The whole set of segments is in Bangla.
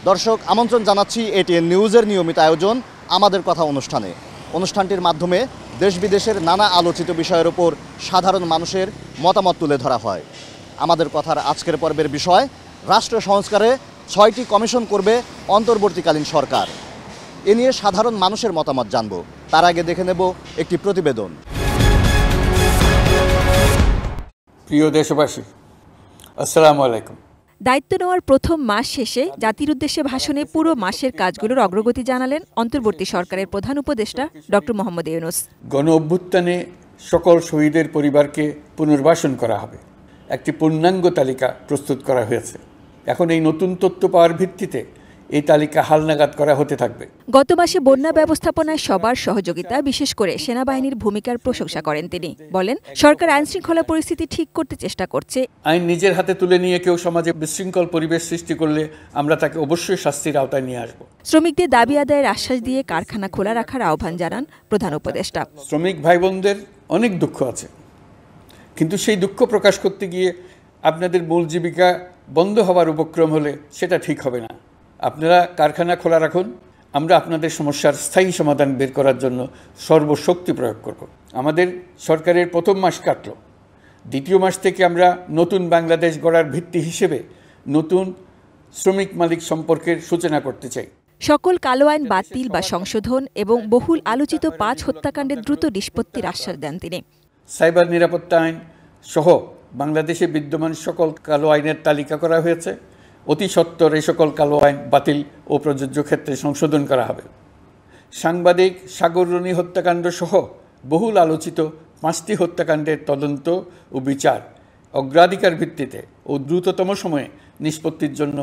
দর্শক, আমন্ত্রণ জানাচ্ছি এটিএন নিউজের নিয়মিত আয়োজন আমাদের কথা অনুষ্ঠানে। অনুষ্ঠানটির মাধ্যমে দেশ বিদেশের নানা আলোচিত বিষয়ের উপর সাধারণ মানুষের মতামত তুলে ধরা হয়। আমাদের কথার আজকের পর্বের বিষয়, রাষ্ট্র সংস্কারে ৬টি কমিশন করবে অন্তর্বর্তীকালীন সরকার। এ নিয়ে সাধারণ মানুষের মতামত জানব। তার আগে দেখে নেব একটি প্রতিবেদন। প্রিয় দেশবাসী, আসসালামু আলাইকুম। দায়িত্ব নেওয়ার প্রথম মাস শেষে জাতির উদ্দেশ্যে ভাষণে পুরো মাসের কাজগুলোর অগ্রগতি জানালেন অন্তর্বর্তী সরকারের প্রধান উপদেষ্টা ডক্টর মোহাম্মদ ইউনূস। গণ অভ্যুত্থানে সকল শহীদের পরিবারকে পুনর্বাসন করা হবে। একটি পূর্ণাঙ্গ তালিকা প্রস্তুত করা হয়েছে। এখন এই নতুন তথ্য পাওয়ার ভিত্তিতে এই তালিকা হালনাগাদ করা হতে থাকবে। গত মাসে বন্যা ব্যবস্থাপনায় সবার সহযোগিতা, বিশেষ করে সেনাবাহিনীর ভূমিকার প্রশংসা করেন তিনি। বলেন, সরকার আইন শৃঙ্খলা পরিস্থিতি ঠিক করতে চেষ্টা করছে। আইন নিজের হাতে তুলে নিয়ে কেউ সমাজে বিশৃঙ্খল পরিবেশ সৃষ্টি করলে আমরা তাকে অবশ্যই শাস্তির আওতায় নিয়ে আসব। শ্রমিকদের দাবি আদায়ের আশ্বাস দিয়ে কারখানা খোলা রাখার আহ্বান জানান প্রধান উপদেষ্টা। শ্রমিক ভাই বোনদের অনেক দুঃখ আছে, কিন্তু সেই দুঃখ প্রকাশ করতে গিয়ে আপনাদের মূল জীবিকা বন্ধ হওয়ার উপক্রম হলে সেটা ঠিক হবে না। আপনারা কারখানা খোলা রাখুন, আমরা আপনাদের সমস্যার স্থায়ী সমাধান বের করার জন্য সর্বশক্তি প্রয়োগ করব। আমাদের সরকারের প্রথম মাস কাটল, দ্বিতীয় মাস থেকে আমরা নতুন বাংলাদেশ গড়ার ভিত্তি হিসেবে নতুন শ্রমিক মালিক সম্পর্কের সূচনা করতে চাই। সকল কালো আইন বাতিল বা সংশোধন এবং বহুল আলোচিত ৫ হত্যাকাণ্ডের দ্রুত নিষ্পত্তির আশ্বাস দেন তিনি। সাইবার নিরাপত্তা আইন সহ বাংলাদেশে বিদ্যমান সকল কালো আইনের তালিকা করা হয়েছে। অতি সত্বর এই সকল কালো আইন বাতিল ও প্রযোজ্য ক্ষেত্রে সংশোধন করা হবে। সাংবাদিক সাগর রনি হত্যাকাণ্ড সহ বহুল আলোচিত ৫টি হত্যাকাণ্ডের তদন্ত ও বিচার অগ্রাধিকার ভিত্তিতে ও দ্রুততম সময়ে নিষ্পত্তির জন্য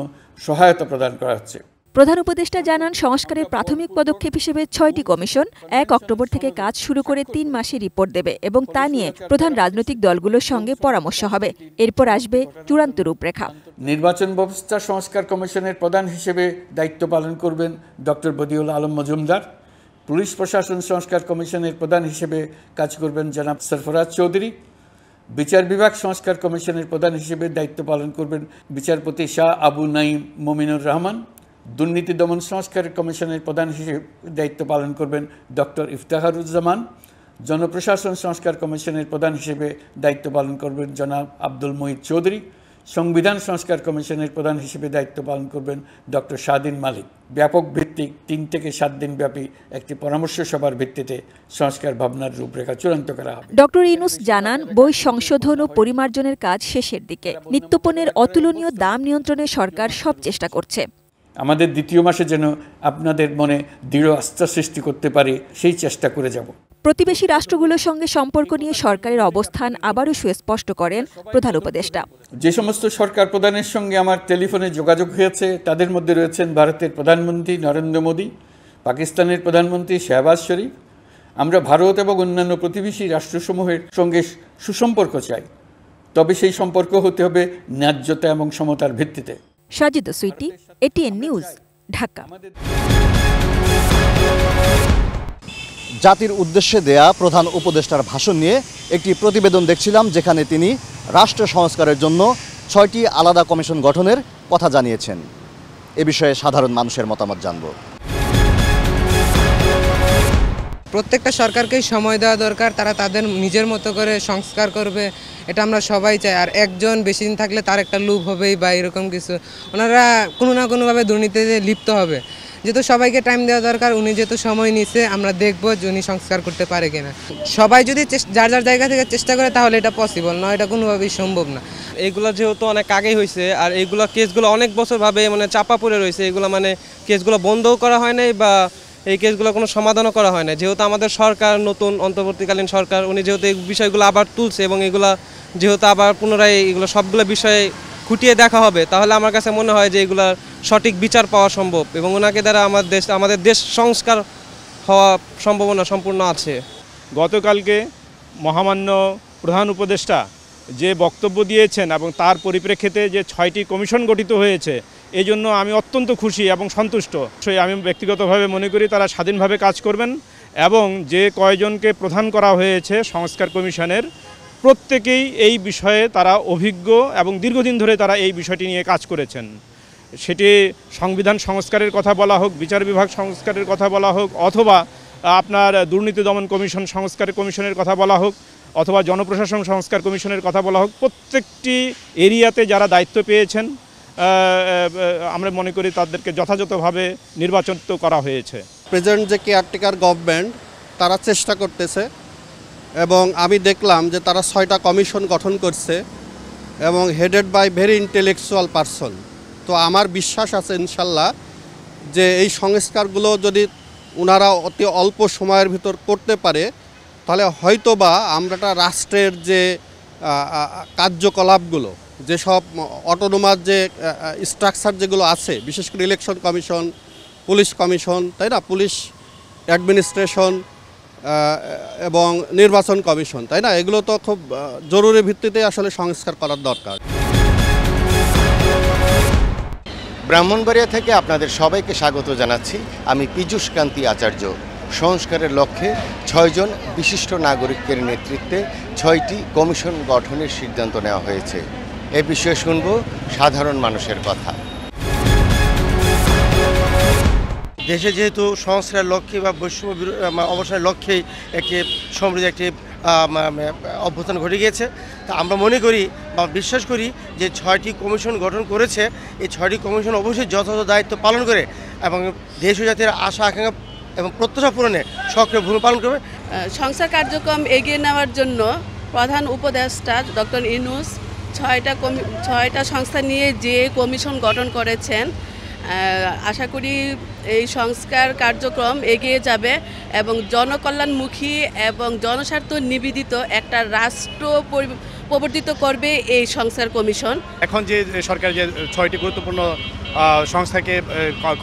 সহায়তা প্রদান করা হচ্ছে। প্রধান উপদেষ্টা জানান, সংস্কারের প্রাথমিক পদক্ষেপ হিসেবে ৬টি কমিশন ১ অক্টোবর থেকে কাজ শুরু করে ৩ মাসে রিপোর্ট দেবে এবং তা নিয়ে প্রধান রাজনৈতিক দলগুলোর সঙ্গে পরামর্শ হবে। এরপর আসবে চূড়ান্ত রূপরেখা। নির্বাচন ব্যবস্থা সংস্কার কমিশনের প্রধান হিসেবে দায়িত্ব পালন করবেন ডক্টর বদিউল আলম মজুমদার। পুলিশ প্রশাসন সংস্কার কমিশনের প্রধান হিসেবে কাজ করবেন জনাব সরফরাজ চৌধুরী। বিচার বিভাগ সংস্কার কমিশনের প্রধান হিসেবে দায়িত্ব পালন করবেন বিচারপতি শাহ আবু নাঈম মমিনুর রহমান। দুর্নীতি দমন সংস্কার কমিশনের প্রধান হিসেবে দায়িত্ব পালন করবেন ডক্টর ইফতেখারুজ্জামান। জনপ্রশাসন সংস্কার কমিশনের প্রধান হিসেবে দায়িত্ব পালন করবেন জনাব আব্দুল মুহিত চৌধুরী। সংবিধান সংস্কার কমিশনের প্রধান হিসেবে দায়িত্ব পালন করবেন ডক্টর শাহদিন মালিক। ব্যাপক ভিত্তিক ৩ থেকে ৭ দিন ব্যাপী একটি পরামর্শ সভার ভিত্তিতে সংস্কার ভাবনার রূপরেখা চূড়ান্ত করা হবে। ডক্টর ইউনূস জানান, বই সংশোধন ও পরিমার্জনের কাজ শেষের দিকে। নিত্যপণ্যের অতুলনীয় দাম নিয়ন্ত্রণে সরকার সব চেষ্টা করছে। আমাদের দ্বিতীয় মাসে যেন আপনাদের মনে দৃঢ় আস্থা সৃষ্টি করতে পারে, সেই চেষ্টা করে যাব। প্রতিবেশী রাষ্ট্রগুলোর সঙ্গে সম্পর্ক নিয়ে সরকারের অবস্থান আবারও সুস্পষ্ট করেন প্রধান উপদেষ্টা। যে সমস্ত সরকার প্রধানের সঙ্গে আমার টেলিফোনে যোগাযোগ হয়েছে তাদের মধ্যে রয়েছেন ভারতের প্রধানমন্ত্রী নরেন্দ্র মোদী, পাকিস্তানের প্রধানমন্ত্রী শাহবাজ শরীফ। আমরা ভারত এবং অন্যান্য প্রতিবেশী রাষ্ট্রসমূহের সঙ্গে সুসম্পর্ক চাই, তবে সেই সম্পর্ক হতে হবে ন্যায্যতা এবং সমতার ভিত্তিতে। Sajid Sweety, ATN news, Dhaka. জাতির উদ্দেশ্যে দেয়া প্রধান উপদেষ্টার ভাষণ নিয়ে একটি প্রতিবেদন দেখছিলাম, যেখানে তিনি রাষ্ট্র সংস্কারের জন্য ৬টি আলাদা কমিশন গঠনের কথা জানিয়েছেন। এ বিষয়ে সাধারণ মানুষের মতামত জানব। প্রত্যেকটা সরকারকেই সময় দেওয়া দরকার, তারা তাদের নিজের মতো করে সংস্কার করবে, এটা আমরা সবাই চাই। আর একজন বেশি দিন থাকলে তার একটা লোভ হবেই বা এরকম কিছু, ওনারা কোনো না কোনোভাবে দুর্নীতিতে লিপ্ত হবে। যেহেতু সবাইকে টাইম দেওয়া দরকার, উনি যেহেতু সময় নিচ্ছে, আমরা দেখবো যে উনি সংস্কার করতে পারে কিনা। সবাই যদি যার যার জায়গা থেকে চেষ্টা করে তাহলে এটা পসিবল না, এটা কোনোভাবেই সম্ভব না। এইগুলো যেহেতু অনেক আগেই হয়েছে, আর এইগুলো কেসগুলো অনেক বছরভাবে মানে চাপা পড়ে রয়েছে, এগুলো মানে কেসগুলো বন্ধও করা হয় নাই বা এই কেসগুলো কোনো সমাধানও করা হয় না। যেহেতু আমাদের সরকার নতুন অন্তর্বর্তীকালীন সরকার, উনি যেহেতু এই বিষয়গুলো আবার তুলছে এবং এগুলা যেহেতু আবার পুনরায় এগুলো সবগুলো বিষয়ে খুঁটিয়ে দেখা হবে, তাহলে আমার কাছে মনে হয় যে এগুলার সঠিক বিচার পাওয়া সম্ভব এবং ওনাকে দ্বারা আমাদের দেশ সংস্কার হওয়া সম্ভাবনা সম্পূর্ণ আছে। গতকালকে মহামান্য প্রধান উপদেষ্টা যে বক্তব্য দিয়েছেন এবং তার পরিপ্রেক্ষিতে যে ৬টি কমিশন গঠিত হয়েছে, এই জন্য আমি অত্যন্ত খুশি এবং সন্তুষ্ট। আমি ব্যক্তিগতভাবে মনে করি তারা স্বাধীনভাবে কাজ করবেন এবং যে কয়জনকে প্রধান করা হয়েছে সংস্কার কমিশনের, প্রত্যেকেই এই বিষয়ে তারা অভিজ্ঞ এবং দীর্ঘদিন ধরে তারা এই বিষয়টি নিয়ে কাজ করেছেন। সেটি সংবিধান সংস্কারের কথা বলা হোক, বিচার বিভাগ সংস্কারের কথা বলা হোক, অথবা আপনার দুর্নীতি দমন কমিশন সংস্কার কমিশনের কথা বলা হোক, অথবা জনপ্রশাসন সংস্কার কমিশনের কথা বলা হোক, প্রত্যেকটি এরিয়াতে যারা দায়িত্ব পেয়েছেন আমরা মনে করি তাদেরকে যথাযথভাবে নির্বাচন করা হয়েছে। প্রেজেন্ট যে কেয়ারটেকার গভর্নমেন্ট তারা চেষ্টা করতেছে, এবং আমি দেখলাম যে তারা 6টা কমিশন গঠন করছে এবং headed by very intellectual person. তো আমার বিশ্বাস আছে ইনশাল্লাহ যে এই সংস্কারগুলো যদি ওনারা অতি অল্প সময়ের ভিতর করতে পারে, তাহলে হয়তোবা আমরা রাষ্ট্রের যে কার্যকলাপগুলো, যেসব অটোনোমাস যে স্ট্রাকচার যেগুলো আছে, বিশেষ করে ইলেকশন কমিশন, পুলিশ কমিশন, তাই না, পুলিশ অ্যাডমিনিস্ট্রেশন এবং নির্বাচন কমিশন, তাই না, এগুলো তো খুব জরুরি ভিত্তিতে আসলে সংস্কার করার দরকার। ব্রাহ্মণবাড়িয়া থেকে আপনাদের সবাইকে স্বাগত জানাচ্ছি। আমি পীযূষ কান্তি আচার্য। সংস্কারের লক্ষ্যে 6 জন বিশিষ্ট নাগরিকের নেতৃত্বে 6টি কমিশন গঠনের সিদ্ধান্ত নেওয়া হয়েছে। এ বিষয়ে শুনব সাধারণ মানুষের কথা। দেশে যেহেতু সংস্কারের লক্ষ্যে বা বৈষম্য অবসানের লক্ষ্যেই একটি সমৃদ্ধ একটি অভ্যুত্থান ঘটে গিয়েছে, তা আমরা মনে করি বা বিশ্বাস করি যে 6টি কমিশন গঠন করেছে, এই 6টি কমিশন অবশ্যই যথাযথ দায়িত্ব পালন করে এবং দেশ ও জাতির আশা আকাঙ্ক্ষা এবং প্রত্যাশা পূরণে সক্রিয় ভূমিকা পালন করবে। সংস্কার কার্যক্রম এগিয়ে নেওয়ার জন্য প্রধান উপদেষ্টা ডক্টর ইউনূস 6টা সংস্থা নিয়ে যে কমিশন গঠন করেছেন, আশা করি এই সংস্কার কার্যক্রম এগিয়ে যাবে এবং জনকল্যাণমুখী এবং জনস্বার্থ নিবেদিত একটা রাষ্ট্র প্রবর্তিত করবে এই সংস্কার কমিশন। এখন যে সরকার যে 6টি গুরুত্বপূর্ণ সংস্থাকে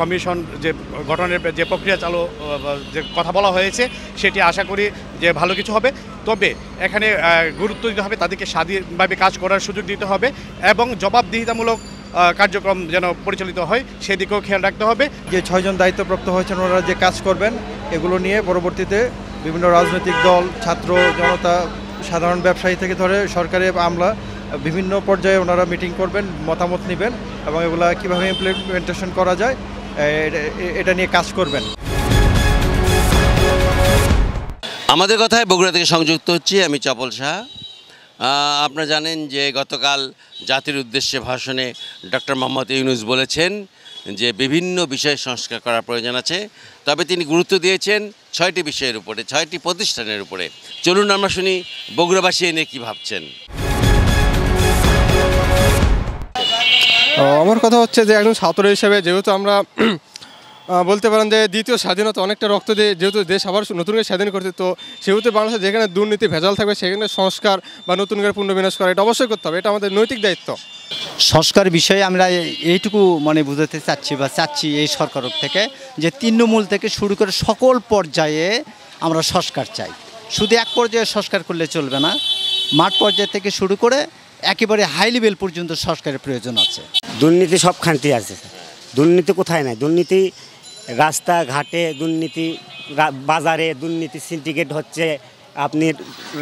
কমিশন যে গঠনের যে প্রক্রিয়া চালু যে কথা বলা হয়েছে, সেটি আশা করি যে ভালো কিছু হবে। তবে এখানে গুরুত্ব দিতে হবে, তাদেরকে স্বাধীনভাবে কাজ করার সুযোগ দিতে হবে এবং জবাবদিহিতামূলক কার্যক্রম যেন পরিচালিত হয় সেদিকেও খেয়াল রাখতে হবে। যে 6 জন দায়িত্বপ্রাপ্ত হয়েছেন ওনারা যে কাজ করবেন, এগুলো নিয়ে পরবর্তীতে বিভিন্ন রাজনৈতিক দল, ছাত্র জনতা, সাধারণ ব্যবসায়ী থেকে ধরে সরকারি আমলা বিভিন্ন পর্যায়ে ওনারা মিটিং করবেন, মতামত নেবেন এবং এগুলা কীভাবে ইমপ্লিমেন্টেশন করা যায় এটা নিয়ে কাজ করবেন। আমাদের কথায় বগুড়া থেকে সংযুক্ত হচ্ছি আমি চপল শাহ। আপনারা জানেন যে গতকাল জাতির উদ্দেশ্যে ভাষণে ডক্টর মোহাম্মদ ইউনূস বলেছেন যে বিভিন্ন বিষয়ে সংস্কার করার প্রয়োজন আছে, তবে তিনি গুরুত্ব দিয়েছেন 6টি বিষয়ের উপরে, 6টি প্রতিষ্ঠানের উপরে। চলুন আমরা শুনি বগুড়াবাসী এনে কী ভাবছেন। আমার কথা হচ্ছে যে একজন ছাত্র হিসেবে যেহেতু আমরা বলতে পারেন যে দ্বিতীয় স্বাধীনতা অনেকটা রক্ত দিয়ে যেহেতু দেশ আবার নতুন করে স্বাধীন করছে, তো সেহেতু বাংলাদেশে যেখানে দুর্নীতি ভেজাল থাকবে সেখানে সংস্কার বা নতুন করে পুনর্বিন্যাস করা এটা অবশ্যই করতে হবে, এটা আমাদের নৈতিক দায়িত্ব। সংস্কার বিষয়ে আমরা এইটুকু বুঝাতে চাচ্ছি এই সরকার থেকে যে তৃণমূল থেকে শুরু করে সকল পর্যায়ে আমরা সংস্কার চাই। শুধু এক পর্যায়ে সংস্কার করলে চলবে না, মাঠ পর্যায় থেকে শুরু করে একেবারে হাই লেভেল পর্যন্ত সংস্কারের প্রয়োজন আছে। দুর্নীতি সবখানতেই আছে, দুর্নীতি কোথায় নাই? দুর্নীতি রাস্তাঘাটে, দুর্নীতি বাজারে, দুর্নীতি সিন্ডিকেট হচ্ছে। আপনি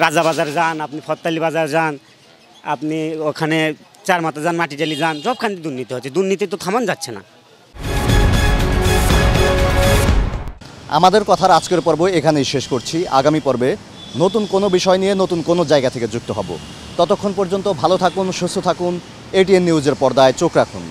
রাজাবাজার যান, আপনি ফত্তালি বাজার যান, আপনি ওখানে চারমাথা যান, মাটিডালি যান, সবখানে দুর্নীতি হচ্ছে। দুর্নীতি তো থামান যাচ্ছে না। আমাদের কথার আজকের পর্ব এখানেই শেষ করছি। আগামী পর্বে নতুন কোনো বিষয় নিয়ে নতুন কোনো জায়গা থেকে যুক্ত হব। ততক্ষণ পর্যন্ত ভালো থাকুন, সুস্থ থাকুন। এটিএন নিউজের পর্দায় চোখ রাখুন।